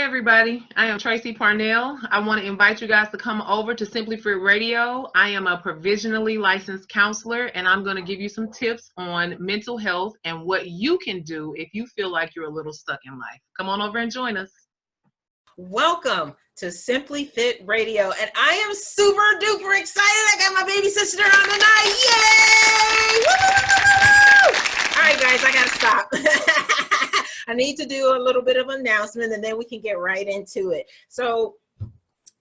everybody. I am Tracy Parnell. I want to invite you guys to come over to Simply-FITT Radio. I am a provisionally licensed counselor, and I'm going to give you some tips on mental health and what you can do if you feel like you're a little stuck in life. Come on over and join us. Welcome to Simply-FITT Radio, and I am super duper excited. I got my baby sister on tonight. Yay! Woo! All right, guys, I gotta stop. I need to do a little bit of announcement, and then we can get right into it. So,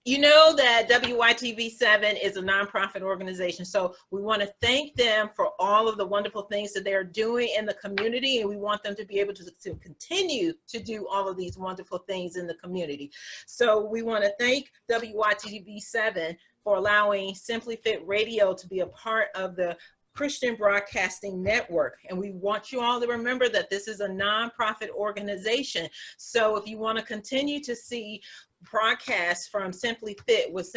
you know that WYTV7 is a nonprofit organization, so we want to thank them for all of the wonderful things that they're doing in the community, and we want them to be able to continue to do all of these wonderful things in the community. So we want to thank WYTV7 for allowing Simply-FITT Radio to be a part of the Christian Broadcasting Network. And we want you all to remember that this is a nonprofit organization. So if you want to continue to see broadcasts from Simply-FITT with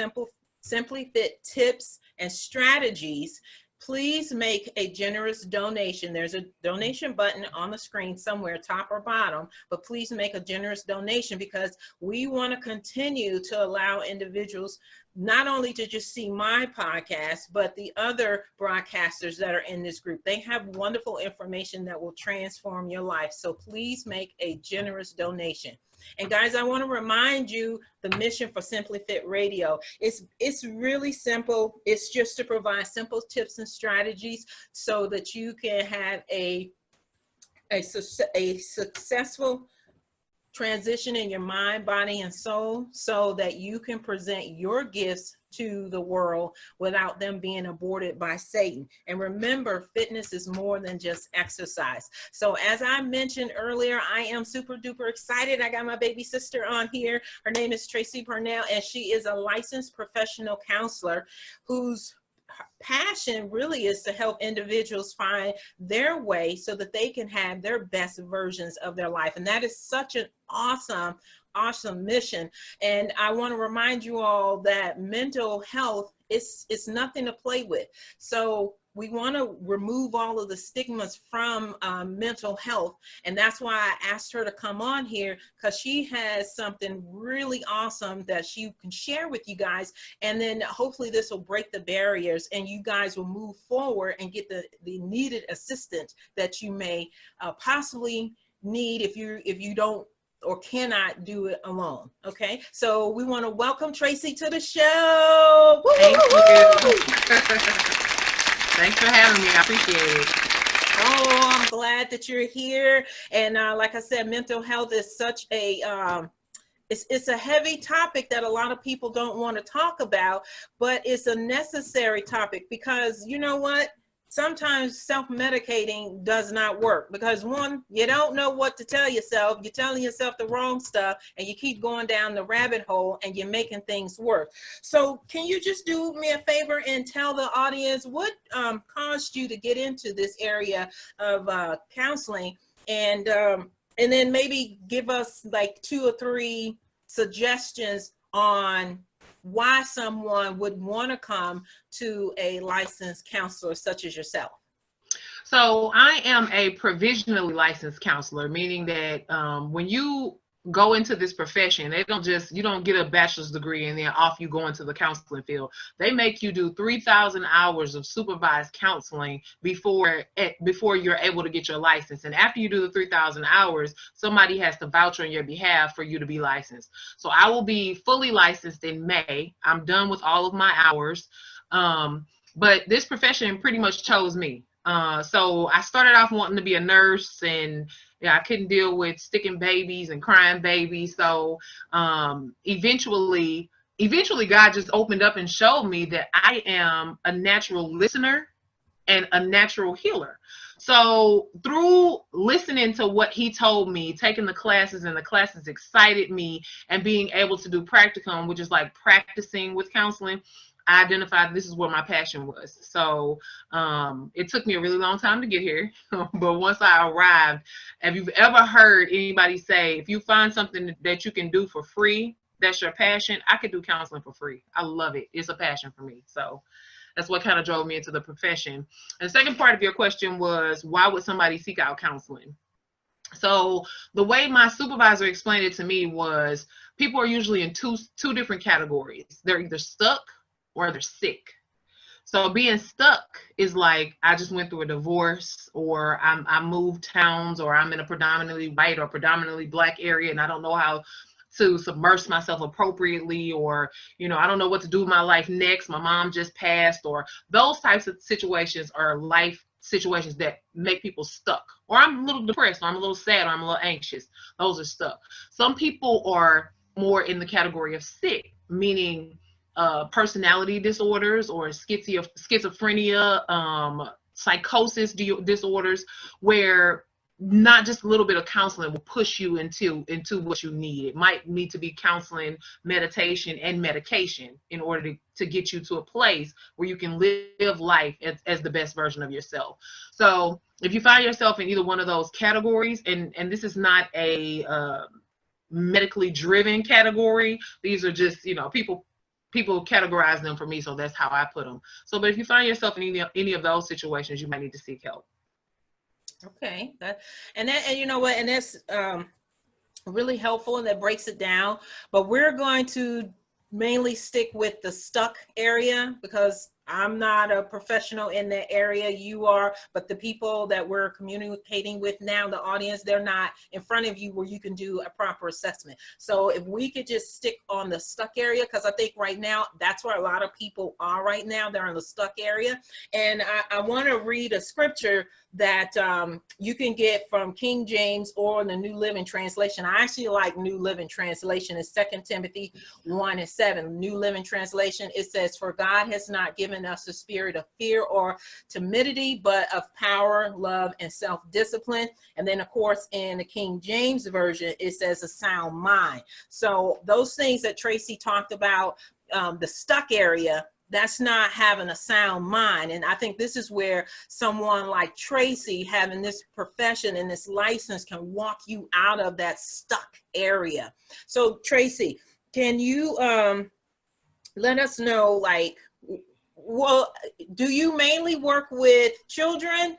Simply-FITT tips and strategies, please make a generous donation. There's a donation button on the screen somewhere, top or bottom, but please make a generous donation because we want to continue to allow individuals not only to just see my podcast, but the other broadcasters that are in this group. They have wonderful information that will transform your life. So please make a generous donation. And guys, I want to remind you the mission for Simply-FITT Radio. It's really simple. It's just to provide simple tips and strategies so that you can have a successful transition in your mind, body, and soul so that you can present your gifts to the world without them being aborted by Satan. And remember, fitness is more than just exercise. So as I mentioned earlier, I am super duper excited. I got my baby sister on here. Her name is Tracy Parnell, and she is a licensed professional counselor whose passion really is to help individuals find their way so that they can have their best versions of their life. And that is such an awesome mission. And I want to remind you all that mental health is nothing to play with. So we want to remove all of the stigmas from mental health. And that's why I asked her to come on here, because she has something really awesome that she can share with you guys. And then hopefully this will break the barriers and you guys will move forward and get the needed assistance that you may possibly need if you don't or cannot do it alone. Okay, so we want to welcome Tracy to the show. Thank you. Thanks for having me. I appreciate it. Oh, I'm glad that you're here. And like I said, mental health is such a it's a heavy topic that a lot of people don't want to talk about, but it's a necessary topic because you know what? Sometimes self-medicating does not work because one, you don't know what to tell yourself. You're telling yourself the wrong stuff and you keep going down the rabbit hole and you're making things worse. So can you just do me a favor and tell the audience what caused you to get into this area of counseling, and then maybe give us like 2 or 3 suggestions on why someone would want to come to a licensed counselor such as yourself. So I am a provisionally licensed counselor, meaning that when you go into this profession, you don't get a bachelor's degree and then off you go into the counseling field. They make you do 3,000 hours of supervised counseling before you're able to get your license. And after you do the 3,000 hours, somebody has to vouch on your behalf for you to be licensed. So I will be fully licensed in May. I'm done with all of my hours. But this profession pretty much chose me. So I started off wanting to be a nurse, and I couldn't deal with sticking babies and crying babies. So eventually God just opened up and showed me that I am a natural listener and a natural healer. So through listening to what he told me, taking the classes, and the classes excited me, and being able to do practicum, which is like practicing with counseling, I identified this is where my passion was. So it took me a really long time to get here. But once I arrived, have you ever heard anybody say, if you find something that you can do for free, that's your passion? I could do counseling for free. I love it. It's a passion for me. So that's what kind of drove me into the profession. And the second part of your question was, why would somebody seek out counseling? So the way my supervisor explained it to me was people are usually in two different categories. They're either stuck or they're sick. So being stuck is like I just went through a divorce, or I moved towns, or I'm in a predominantly white or predominantly black area and I don't know how to submerge myself appropriately, or I don't know what to do with my life next. My mom just passed, or those types of situations are life situations that make people stuck. Or I'm a little depressed, or I'm a little sad, or I'm a little anxious. Those are stuck. Some people are more in the category of sick, meaning personality disorders or schizophrenia, psychosis disorders, where not just a little bit of counseling will push you into what you need. It might need to be counseling, meditation, and medication in order to get you to a place where you can live life as the best version of yourself. So if you find yourself in either one of those categories, and this is not a medically driven category, these are just people categorize them for me, so that's how I put them. So, but if you find yourself in any of those situations, you might need to seek help. Okay, and you know what, and that's really helpful, and that breaks it down. But we're going to mainly stick with the stuck area because I'm not a professional in that area. You are, but the people that we're communicating with now, the audience, they're not in front of you where you can do a proper assessment. So if we could just stick on the stuck area, because I think right now that's where a lot of people are right now. They're in the stuck area. And I want to read a scripture that you can get from King James or the New Living Translation. I actually like New Living Translation. It's 2 Timothy 1:7. New Living Translation, it says, "For God has not given us a spirit of fear or timidity, but of power, love, and self-discipline." And then, of course, in the King James Version, it says a sound mind. So those things that Tracy talked about, the stuck area, that's not having a sound mind. And I think this is where someone like Tracy, having this profession and this license, can walk you out of that stuck area. So Tracy, can you let us know, like, well, do you mainly work with children,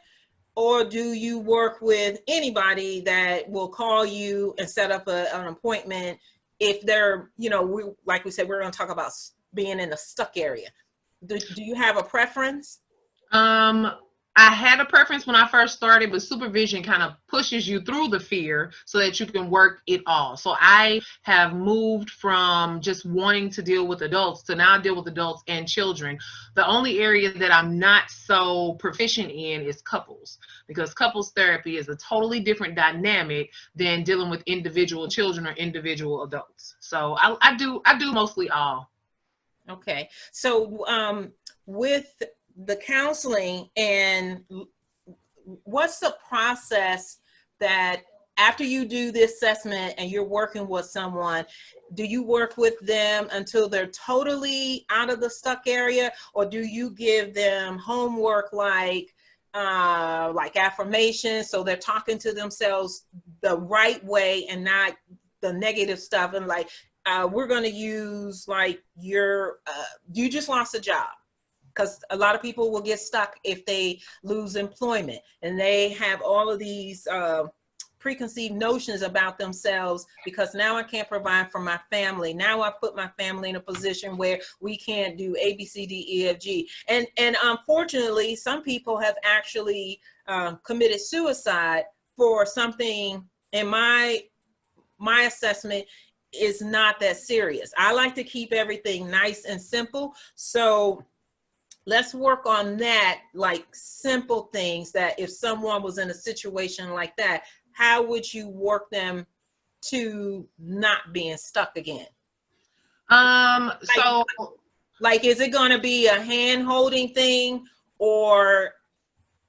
or do you work with anybody that will call you and set up an appointment if they're, like we said, we're going to talk about being in a stuck area? Do you have a preference? I had a preference when I first started, but supervision kind of pushes you through the fear so that you can work it all. So I have moved from just wanting to deal with adults to now deal with adults and children. The only area that I'm not so proficient in is couples, because couples therapy is a totally different dynamic than dealing with individual children or individual adults. So I do mostly all. Okay. So with the counseling, and what's the process that after you do the assessment and you're working with someone, do you work with them until they're totally out of the stuck area, or do you give them homework like affirmations, so they're talking to themselves the right way and not the negative stuff, and like we're going to use like you just lost a job? Because a lot of people will get stuck if they lose employment, and they have all of these preconceived notions about themselves, because now I can't provide for my family. Now I put my family in a position where we can't do A, B, C, D, E, F, G. And unfortunately, some people have actually committed suicide for something. In my assessment, is not that serious. I like to keep everything nice and simple. So let's work on that, like simple things that if someone was in a situation like that, how would you work them to not being stuck again? Like, is it going to be a hand holding thing, or,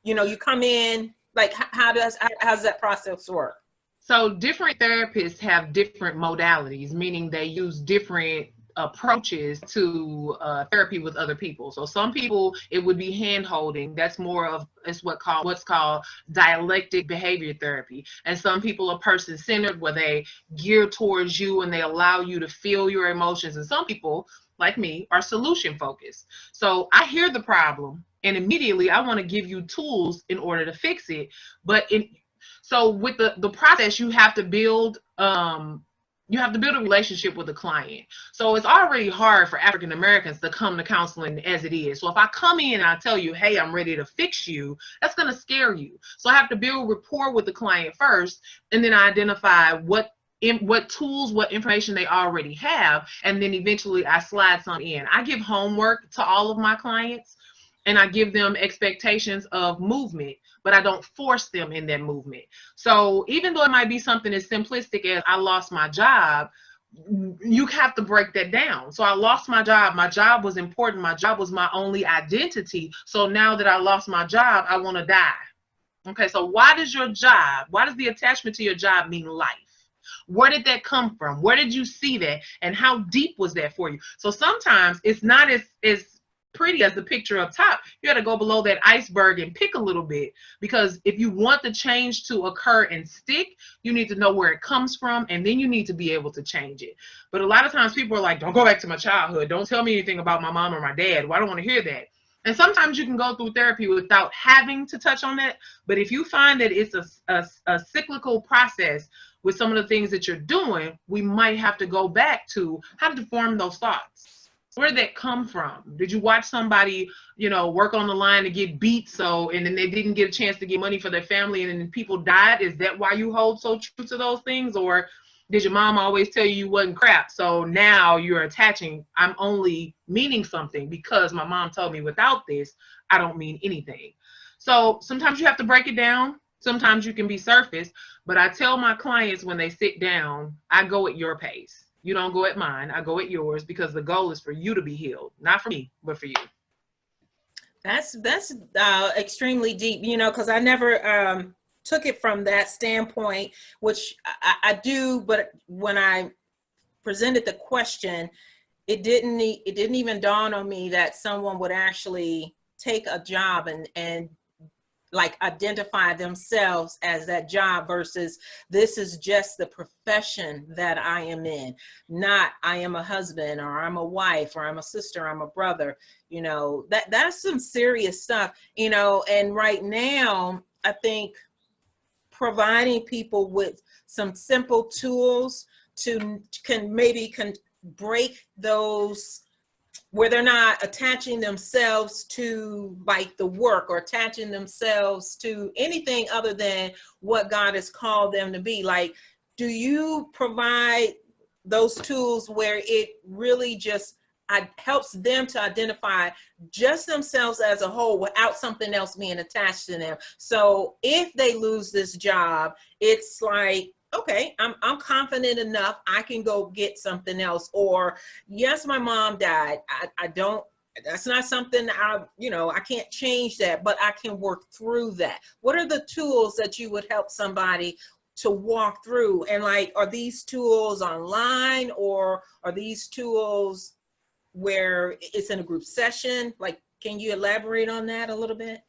you come in, like, how does that process work? So different therapists have different modalities, meaning they use different approaches to therapy with other people. So some people, it would be hand holding. That's more of what's called dialectic behavior therapy. And some people are person centered, where they gear towards you and they allow you to feel your emotions. And some people, like me, are solution focused. So I hear the problem and immediately I want to give you tools in order to fix it. But So with the process, you have to build a relationship with the client. So it's already hard for African Americans to come to counseling as it is. So if I come in and I tell you, hey, I'm ready to fix you, that's going to scare you. So I have to build rapport with the client first, and then I identify what tools, what information they already have, and then eventually I slide some in. I give homework to all of my clients, and I give them expectations of movement, but I don't force them in that movement. So even though it might be something as simplistic as I lost my job, you have to break that down. So I lost my job. My job was important. My job was my only identity. So now that I lost my job, I want to die. Okay, so why does the attachment to your job mean life? Where did that come from? Where did you see that? And how deep was that for you? So sometimes it's not as pretty as the picture up top. You got to go below that iceberg and pick a little bit, because if you want the change to occur and stick, you need to know where it comes from, and then you need to be able to change it. But a lot of times people are like, don't go back to my childhood. Don't tell me anything about my mom or my dad. Well, I don't want to hear that. And sometimes you can go through therapy without having to touch on that. But if you find that it's a cyclical process with some of the things that you're doing, we might have to go back to how to form those thoughts. Where did that come from? Did you watch somebody, work on the line to get beat, and then they didn't get a chance to get money for their family, and then people died? Is that why you hold so true to those things? Or did your mom always tell you wasn't crap, so now you're attaching, I'm only meaning something because my mom told me without this, I don't mean anything. So sometimes you have to break it down. Sometimes you can be surface, but I tell my clients when they sit down, I go at your pace. You don't go at mine, I go at yours, because the goal is for you to be healed, not for me, but for you. That's extremely deep, because I never took it from that standpoint, which I do, but when I presented the question, it didn't even dawn on me that someone would actually take a job and like identify themselves as that job versus this is just the profession that I am in, not I am a husband or I'm a wife or I'm a sister, I'm a brother. That's some serious stuff, and right now I think providing people with some simple tools can break those, where they're not attaching themselves to like the work or attaching themselves to anything other than what God has called them to be. Like, do you provide those tools where it really just helps them to identify just themselves as a whole without something else being attached to them? So if they lose this job, it's like, okay, I'm confident enough, I can go get something else. Or yes, my mom died. That's not something I can't change that, but I can work through that. What are the tools that you would help somebody to walk through? And like, are these tools online, or are these tools where it's in a group session? Like, can you elaborate on that a little bit?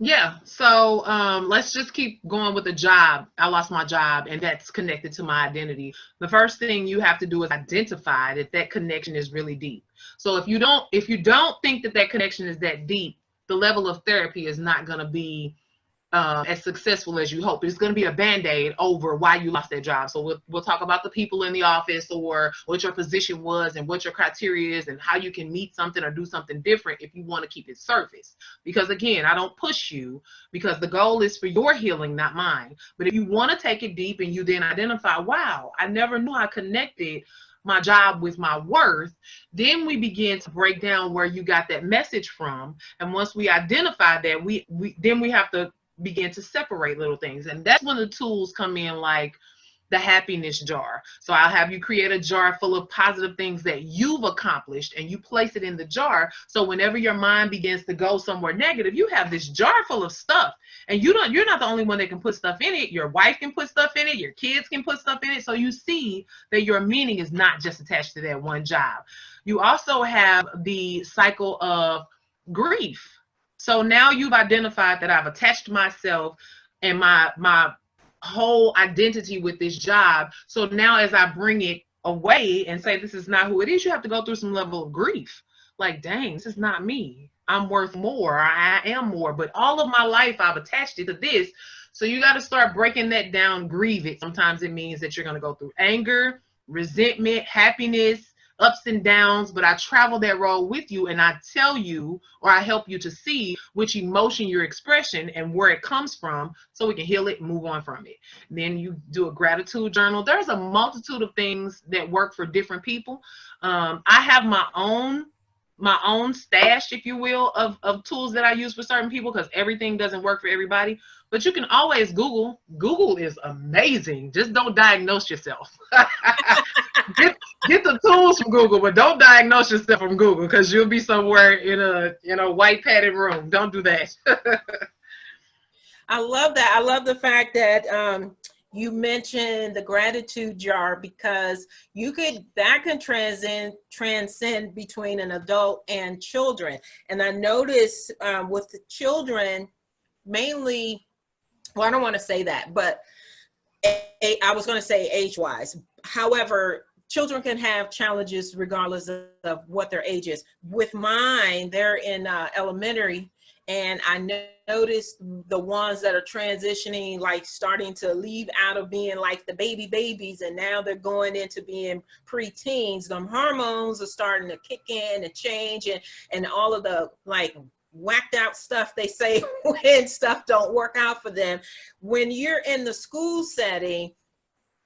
Yeah, so let's just keep going with the job. I lost my job, and that's connected to my identity. The first thing you have to do is identify that connection is really deep. So if you don't think that connection is that deep, the level of therapy is not going to be as successful as you hope. It's going to be a band-aid over why you lost that job. So we'll talk about the people in the office, or what your position was, and what your criteria is, and how you can meet something or do something different if you want to keep it surface. Because again, I don't push you, because the goal is for your healing, not mine. But if you want to take it deep and you then identify, wow, I never knew I connected my job with my worth, then we begin to break down where you got that message from. And once we identify that, we have to begin to separate little things. And that's when the tools come in, like the happiness jar. So I'll have you create a jar full of positive things that you've accomplished, and you place it in the jar. So whenever your mind begins to go somewhere negative, you have this jar full of stuff, and you're not the only one that can put stuff in it. Your wife can put stuff in it. Your kids can put stuff in it. So you see that your meaning is not just attached to that one job. You also have the cycle of grief. So now you've identified that I've attached myself and my whole identity with this job. So now as I bring it away and say this is not who it is, you have to go through some level of grief. Like, dang, this is not me. I'm worth more. I am more. But all of my life I've attached it to this. So you got to start breaking that down. Grieve it. Sometimes it means that you're going to go through anger, resentment, happiness, ups and downs, but I travel that road with you and I tell you, or I help you to see which emotion you're expressing and where it comes from so we can heal it and move on from it. Then you do a gratitude journal. There's a multitude of things that work for different people. I have my own stash, if you will, of tools that I use for certain people because everything doesn't work for everybody. But you can always Google. Google is amazing. Just don't diagnose yourself. Get the tools from Google, but don't diagnose yourself from Google because you'll be somewhere in a white padded room. Don't do that. I love that. I love the fact that you mentioned the gratitude jar because that can transcend between an adult and children. And I noticed with the children, mainly, well, I don't want to say that, but I was going to say age-wise. However, children can have challenges regardless of what their age is. With mine, they're in elementary, and I noticed the ones that are transitioning, like starting to leave out of being like the babies, and now they're going into being preteens. Them hormones are starting to kick in and change, and all of the like whacked out stuff they say when stuff don't work out for them. When you're in the school setting,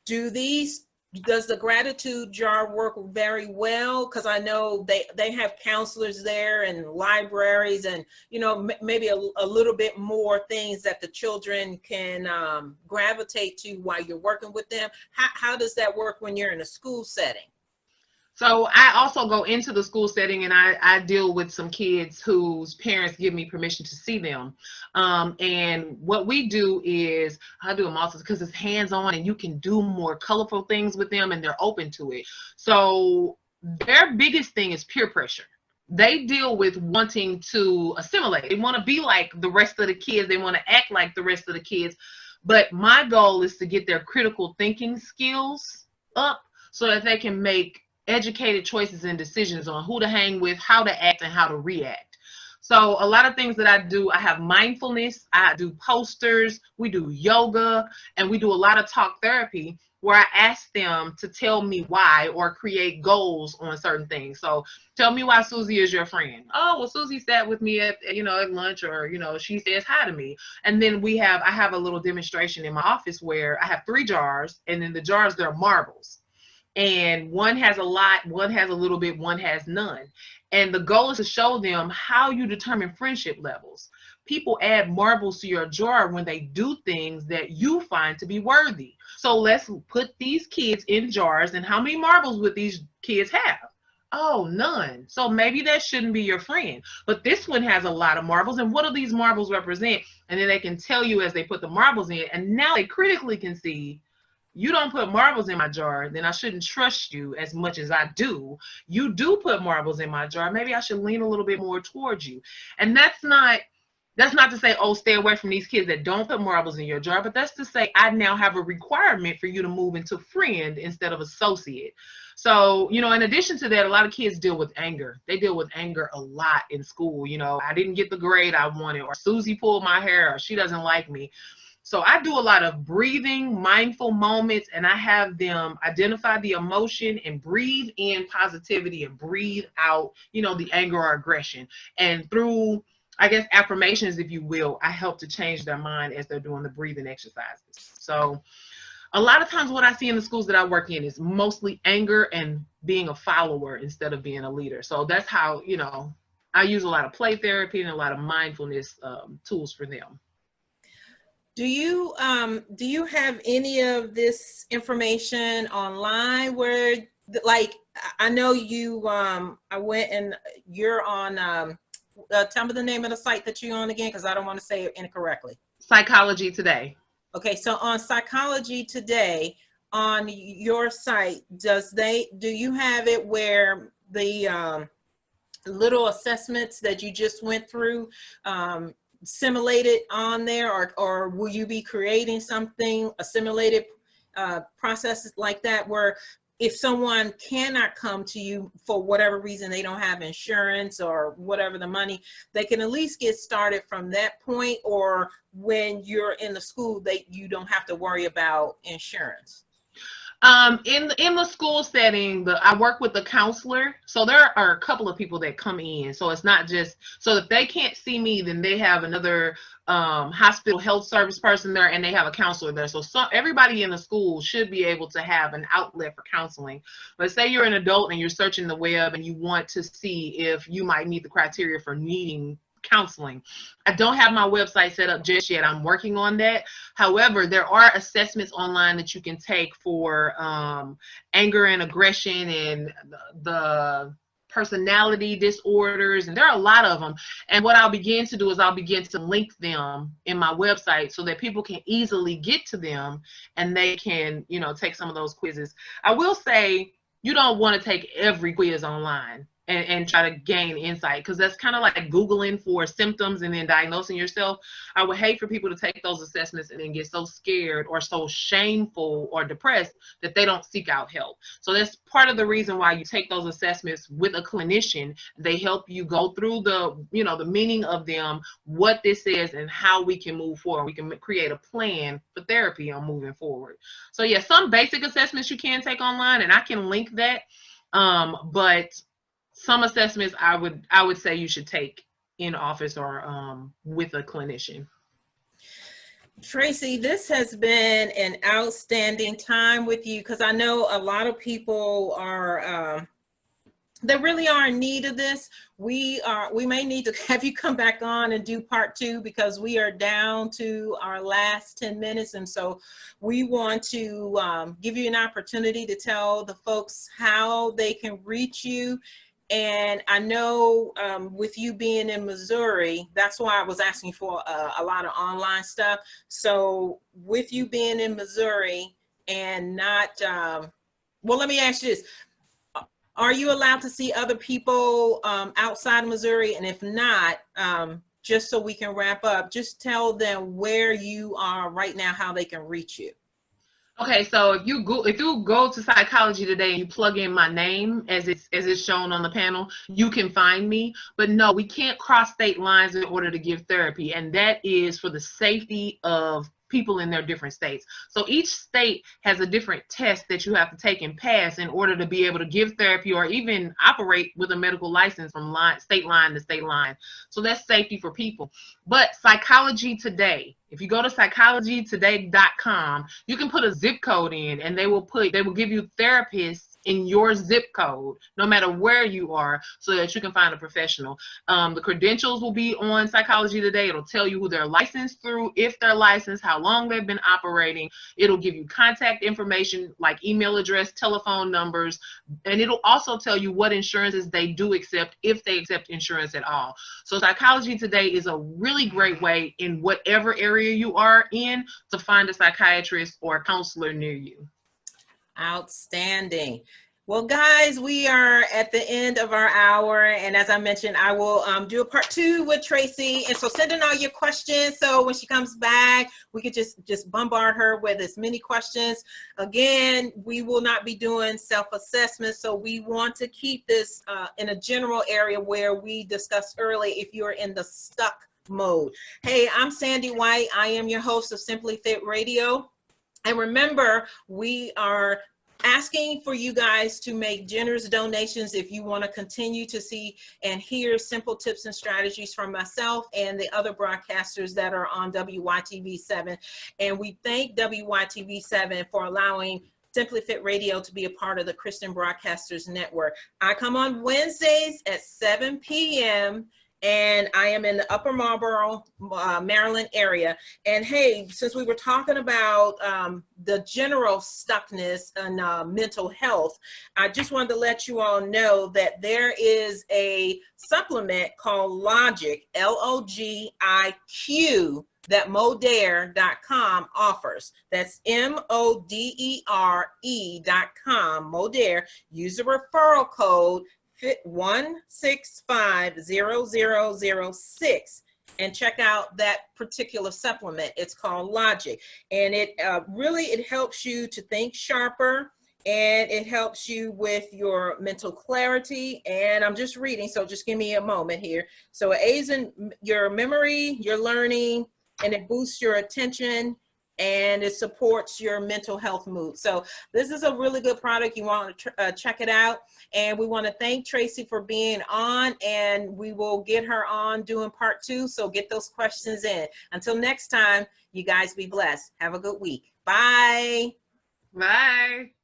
does the gratitude jar work very well? Because I know they have counselors there and libraries and, maybe a little bit more things that the children can gravitate to while you're working with them. How does that work when you're in a school setting? So I also go into the school setting and I deal with some kids whose parents give me permission to see them. And what we do is I do them also because it's hands-on and you can do more colorful things with them and they're open to it. So their biggest thing is peer pressure. They deal with wanting to assimilate. They want to be like the rest of the kids. They want to act like the rest of the kids. But my goal is to get their critical thinking skills up so that they can make educated choices and decisions on who to hang with, how to act, and how to react. So a lot of things that I do, I have mindfulness, I do posters, we do yoga, and we do a lot of talk therapy where I ask them to tell me why or create goals on certain things. So tell me why Susie is your friend. Oh, well, Susie sat with me at lunch, or, she says hi to me. And then I have a little demonstration in my office where I have 3 jars, and in the jars, there are marbles. And one has a lot, one has a little bit, one has none. And the goal is to show them how you determine friendship levels. People add marbles to your jar when they do things that you find to be worthy. So let's put these kids in jars, and how many marbles would these kids have? Oh, none. So maybe that shouldn't be your friend. But this one has a lot of marbles, and what do these marbles represent? And then they can tell you as they put the marbles in, and now they critically can see, you don't put marbles in my jar, then I shouldn't trust you as much as I do. You do put marbles in my jar. Maybe I should lean a little bit more towards you. And that's not to say, oh, stay away from these kids that don't put marbles in your jar, but that's to say I now have a requirement for you to move into friend instead of associate. So, in addition to that, a lot of kids deal with anger. They deal with anger a lot in school. I didn't get the grade I wanted, or Susie pulled my hair, or she doesn't like me. So I do a lot of breathing, mindful moments, and I have them identify the emotion and breathe in positivity and breathe out, the anger or aggression. And through, I guess, affirmations, if you will, I help to change their mind as they're doing the breathing exercises. So a lot of times what I see in the schools that I work in is mostly anger and being a follower instead of being a leader. So that's how, I use a lot of play therapy and a lot of mindfulness tools for them. Do you have any of this information online where, like, I know you, I went and you're on, tell me the name of the site that you're on again, because I don't want to say it incorrectly. Psychology Today. Okay, so on Psychology Today, on your site, do you have it where the little assessments that you just went through, simulated on there, or will you be creating something, a simulated process like that where if someone cannot come to you for whatever reason, they don't have insurance or whatever the money, they can at least get started from that point, or when you're in the school, you don't have to worry about insurance? In the school setting, I work with the counselor, so there are a couple of people that come in. So it's not just, so if they can't see me, then they have another hospital health service person there, and they have a counselor there. So everybody in the school should be able to have an outlet for counseling. But say you're an adult and you're searching the web and you want to see if you might meet the criteria for needing counseling. I don't have my website set up just yet. I'm working on that. However, there are assessments online that you can take for anger and aggression and the personality disorders, and there are a lot of them. And what I'll begin to do is I'll begin to link them in my website so that people can easily get to them and they can, take some of those quizzes. I will say you don't want to take every quiz online and try to gain insight, because that's kind of like Googling for symptoms and then diagnosing yourself. I would hate for people to take those assessments and then get so scared or so shameful or depressed that they don't seek out help. So that's part of the reason why you take those assessments with a clinician. They help you go through the meaning of them, what this is, and how we can move forward. We can create a plan for therapy on moving forward. So yeah, some basic assessments you can take online, and I can link that. But some assessments I would say you should take in office or with a clinician. Tracy, this has been an outstanding time with you, because I know a lot of people are they really are in need of this. We may need to have you come back on and do part 2, because we are down to our last 10 minutes. And so we want to give you an opportunity to tell the folks how they can reach you. And I know with you being in Missouri, that's why I was asking for a lot of online stuff. So with you being in Missouri and not, well, let me ask you this. Are you allowed to see other people outside of Missouri? And if not, just so we can wrap up, just tell them where you are right now, how they can reach you. Okay, so if you go to Psychology Today and you plug in my name as it's shown on the panel, you can find me. But no, we can't cross state lines in order to give therapy, and that is for the safety of people in their different states. So each state has a different test that you have to take and pass in order to be able to give therapy or even operate with a medical license from state line to state line. So that's safety for people. But Psychology Today, if you go to psychologytoday.com, you can put a zip code in, and they will give you therapists in your zip code, no matter where you are, so that you can find a professional. The credentials will be on Psychology Today. It'll tell you who they're licensed through, if they're licensed, how long they've been operating. It'll give you contact information like email address, telephone numbers, and it'll also tell you what insurances they do accept, if they accept insurance at all. So Psychology Today is a really great way in whatever area you are in to find a psychiatrist or a counselor near you. Outstanding. Well, guys, we are at the end of our hour, and as I mentioned, I will do a part 2 with Tracy. And so send in all your questions, so when she comes back, we could just bombard her with as many questions. Again, we will not be doing self-assessment, so we want to keep this in a general area where we discussed early if you're in the stuck mode. Hey, I'm Sandy White. I am your host of Simply-FITT Radio. And remember, we are asking for you guys to make generous donations if you want to continue to see and hear simple tips and strategies from myself and the other broadcasters that are on WYTV7. And we thank WYTV7 for allowing Simply-FITT Radio to be a part of the Christian Broadcasters Network. I come on Wednesdays at 7 p.m. and I am in the Upper Marlboro, Maryland area. And hey, since we were talking about the general stuckness and mental health, I just wanted to let you all know that there is a supplement called Logic, L-O-G-I-Q, that Modere.com offers. That's MODERE.com, Modere. Use the referral code FIT1650006 and check out that particular supplement. It's called Logic, and it really helps you to think sharper. and it helps you with your mental clarity. And I'm just reading, so just give me a moment here. So it aids in your memory, your learning, and it boosts your attention, and it supports your mental health mood. So this is a really good product. You want to check it out. And we want to thank Tracy for being on, and we will get her on doing part 2. So get those questions in. Until next time, you guys be blessed. Have a good week. Bye. Bye.